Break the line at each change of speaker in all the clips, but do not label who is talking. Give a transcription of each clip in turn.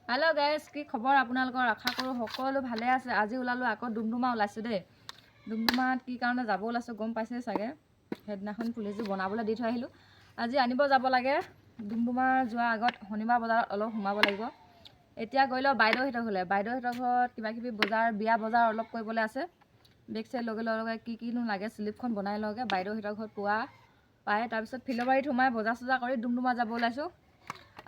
Hello guys की खबर আপোনালোকৰ আশা কৰো সকলো ভালে আছে। আজি ওলালো আকৌ ডুমডুমা ওলাইছো দে। ডুমডুমাত কি কাৰণে যাব ওলাইছো গম পাইছে চাগে। হেদনাখন পুলিজো বনাবলৈ দি থৈ আহিলো। আজি আনিব যাব লাগে। ডুমডুমা যোৱা আগত শনিবাৰ বজাৰত অলপ সোমাব লাগিব। এতিয়া গইলো বাইদেউহিতৰ ঘৰলে। বাইদেউহিতৰ ঘৰত কিবা কিবি বজাৰ বিয়া বজাৰ অলপ কৰিবলৈ আছে। বেগ চাই লগে কি লাগে স্লিপখন বনাই লগে। বাইদেউহিতৰ ঘৰত পোৱা পায় তাৰ পিছত ফিলবাৰীত সোমাই বজাৰ চজাৰ কৰি ডুমডুমা যাব ওলাইছো।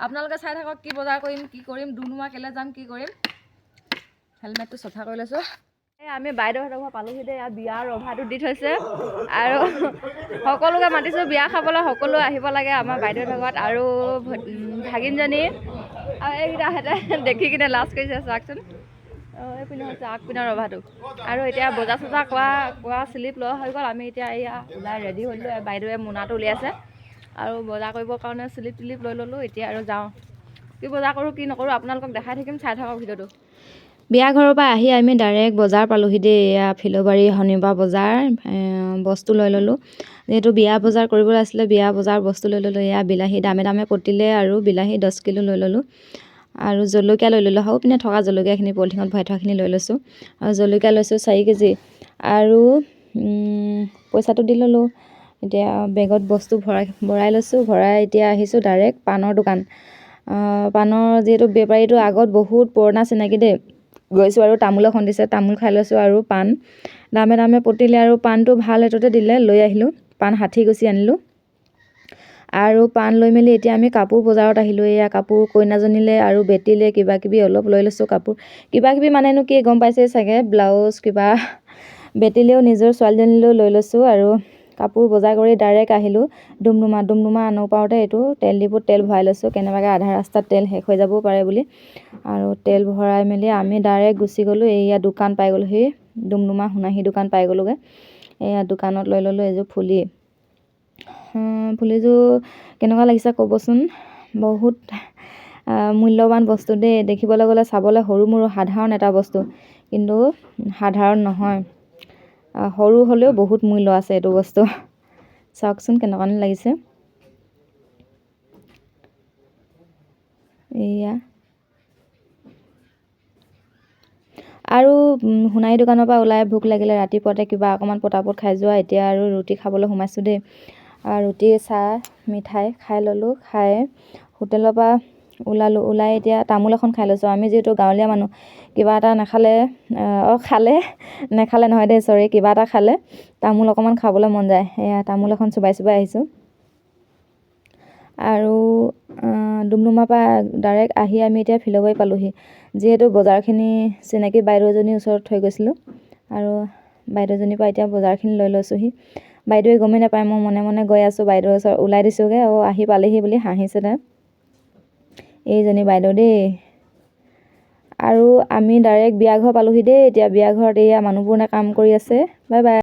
আপোনালোকে চাই থাকক কি বজাৰ কৰিম কি কৰিম ডুমডুমা কেলে যাম কি কৰিম। হেলমেটটো চফা কৰি লৈছো। আমি বাইদেউহঁতৰ ঘৰ পালোহি দে। বিয়াৰ ৰভাটো দি থৈছে আৰু সকলোকে মাতিছো বিয়া খাবলৈ। সকলো আহিব লাগে আমাৰ বাইদেউহঁতৰ ঘৰত আৰু ভাগিনজনী আৰু এইকেইটাহঁতে দেখি কিনে লাজ কৰিছে চাওকচোন। এইপিনে হৈছে আগপিনৰ ৰভাটো আৰু এতিয়া বজাৰ চজাৰ কোৱা স্লিপ লোৱা হৈ গ'ল। আমি এতিয়া এয়া ওলাই ৰেডি হ'লো। বাইদেৱে মোনাটো উলিয়াইছে আৰু বজাৰ কৰিবৰ কাৰণে স্লিপ টিলিপ লৈ ল'লোঁ। এতিয়া আৰু যাওঁ কি বজাৰ কৰোঁ কি নকৰোঁ আপোনালোকক দেখাই থাকিম। চাই থাকক ভিডিঅ'টো। বিয়া ঘৰৰ পৰা আহি আমি ডাইৰেক্ট বজাৰ পালোহি দেই। এয়া ফিলবাৰী শনিবাৰ বজাৰ বস্তু লৈ ল'লোঁ। যিহেতু বিয়া বজাৰ কৰিবলৈ আছিলে বিয়া বজাৰ বস্তু লৈ ল'লোঁ। এয়া বিলাহী দামে পৰিলে আৰু বিলাহী 10 কিলো লৈ ল'লোঁ আৰু জলকীয়া লৈ ল'লোঁ। সৌ পিনে থকা জলকীয়াখিনি পলিথিনত ভৰাই থোৱাখিনি লৈ লৈছোঁ আৰু জলকীয়া লৈছোঁ 4 কেজি আৰু পইচাটো দি ল'লোঁ। এতিয়া বেগত বস্তু ভৰাই লৈছোঁ। ভৰাই এতিয়া আহিছোঁ ডাইৰেক্ট পাণৰ দোকান। পাণৰ যিহেতু বেপাৰীটো আগত বহুত পুৰণা চিনাকি দেই। গৈছোঁ আৰু তামোল এখন দিছে তামোল খাই লৈছোঁ আৰু পাণ দামে পতিলে আৰু পাণটো ভাল ৰেটতে দিলে লৈ আহিলোঁ। পাণ 60 গুচি আনিলোঁ আৰু পাণ লৈ মেলি এতিয়া আমি কাপোৰ বজাৰত আহিলোঁ। এয়া কাপোৰ কইনাজনীলে আৰু বেটিলে কিবা কিবি অলপ লৈ লৈছোঁ। কাপোৰ কিবা কিবি মানেনো কি গম পাইছে চাগে। ব্লাউজ কিবা বেটিলেও নিজৰ ছোৱালীজনীলৈও লৈ লৈছোঁ আৰু কাপোৰ বজাৰ কৰি ডাইৰেক্ট আহিলোঁ ডুমডুমা আনো পাওঁতে এইটো তেল ডিপুত তেল ভৰাই লৈছোঁ। কেনেবাকৈ আধা ৰাস্তাত তেল শেষ হৈ যাবও পাৰে বুলি আৰু তেল ভৰাই মেলি আমি ডাইৰেক্ট গুচি গ'লোঁ। এয়া দোকান পাই গ'লোহি ডুমডুমা সোণাহী দোকান পাই গ'লোগৈ। এয়া দোকানত লৈ ল'লোঁ এযোৰ ফুলিযোৰ কেনেকুৱা লাগিছে ক'বচোন। বহুত মূল্যৱান বস্তু দেই। দেখিবলৈ গ'লে চাবলৈ সৰু মৰু সাধাৰণ এটা বস্তু কিন্তু সাধাৰণ নহয়। সৰু হ'লেও বহুত মূল্য আছে এইটো বস্তু। চাওকচোন কেনেকুৱা লাগিছে। এয়া আৰু সোণাৰী দোকানৰ পৰা ওলাই ভোক লাগিলে ৰাতিপুৱাতে কিবা অকণমান পটাপট খাই যোৱা। এতিয়া আৰু ৰুটি খাবলৈ সোমাইছোঁ দেই। ৰুটি চাহ মিঠাই খাই ল'লোঁ। খাই হোটেলৰ পৰা ওলাই এতিয়া তামোল এখন খাই লৈছোঁ। আমি যিহেতু গাঁৱলীয়া মানুহ কিবা এটা নাখালে নেখালে নহয় দেই চৰি কিবা এটা খালে তামোল অকণমান খাবলৈ মন যায়। এয়া তামোল এখন চোবাই আহিছোঁ আৰু ডুমডুমাৰ পৰা ডাইৰেক্ট আহি আমি এতিয়া ফিলবাৰী পালোহি। যিহেতু বজাৰখিনি চিনাকি বাইদেউ এজনীৰ ওচৰত থৈ গৈছিলোঁ আৰু বাইদেউজনীৰ পৰা এতিয়া বজাৰখিনি লৈ লৈছোঁহি। বাইদেৱে গমেই নাপায় মই মনে গৈ আছোঁ। বাইদেউৰ ওচৰত ওলাই দিছোঁগৈ আহি পালেহি বুলি হাঁহিছে তাই। এইজনী বাইদেউ দেই। আৰু আমি ডাইৰেক্ট বিয়া ঘৰ পালোহি দেই। এতিয়া বিয়া ঘৰত এয়া মানুহবোৰ কাম কৰি আছে। Bye bye.